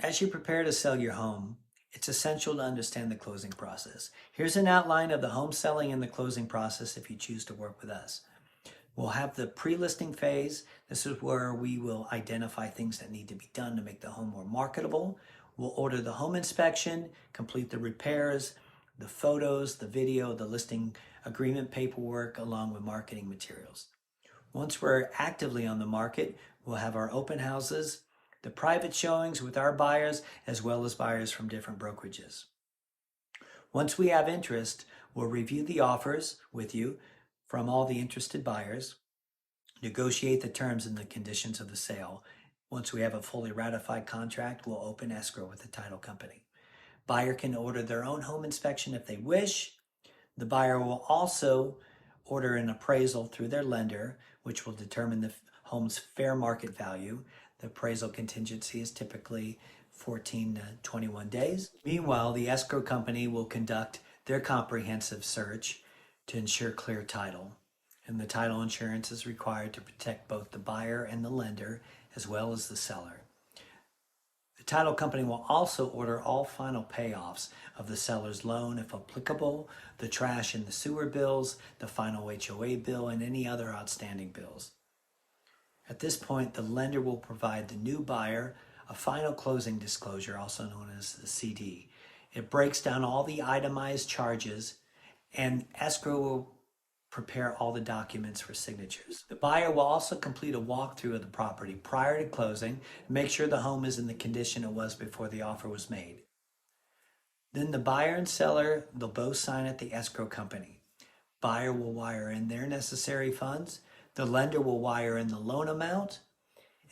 As you prepare to sell your home, it's essential to understand the closing process. Here's an outline of the home selling and the closing process if you choose to work with us. We'll have the pre-listing phase. This is where we will identify things that need to be done to make the home more marketable. We'll order the home inspection, complete the repairs, the photos, the video, the listing agreement paperwork, along with marketing materials. Once we're actively on the market, we'll have our open houses, the private showings with our buyers, as well as buyers from different brokerages. Once we have interest, we'll review the offers with you from all the interested buyers, negotiate the terms and the conditions of the sale. Once we have a fully ratified contract, we'll open escrow with the title company. Buyer can order their own home inspection if they wish. The buyer will also order an appraisal through their lender, which will determine the home's fair market value. The appraisal contingency is typically 14 to 21 days. Meanwhile, the escrow company will conduct their comprehensive search to ensure clear title. And the title insurance is required to protect both the buyer and the lender, as well as the seller. The title company will also order all final payoffs of the seller's loan, if applicable, the trash and the sewer bills, the final HOA bill, and any other outstanding bills. At this point, the lender will provide the new buyer a final closing disclosure, also known as the CD. It breaks down all the itemized charges, and escrow will prepare all the documents for signatures. The buyer will also complete a walkthrough of the property prior to closing and make sure the home is in the condition it was before the offer was made. Then the buyer and seller, they'll both sign at the escrow company. Buyer will wire in their necessary funds. The lender will wire in the loan amount.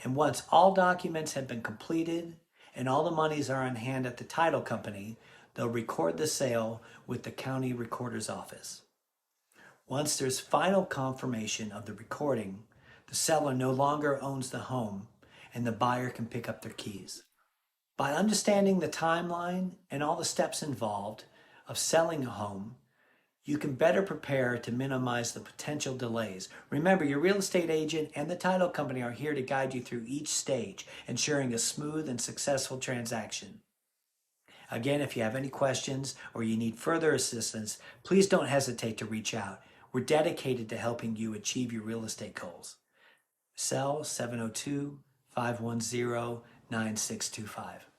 And once all documents have been completed and all the monies are on hand at the title company, they'll record the sale with the county recorder's office. Once there's final confirmation of the recording, the seller no longer owns the home and the buyer can pick up their keys. By understanding the timeline and all the steps involved of selling a home, you can better prepare to minimize the potential delays. Remember, your real estate agent and the title company are here to guide you through each stage, ensuring a smooth and successful transaction. Again, if you have any questions or you need further assistance, please don't hesitate to reach out. We're dedicated to helping you achieve your real estate goals. Cell 702-510-9625.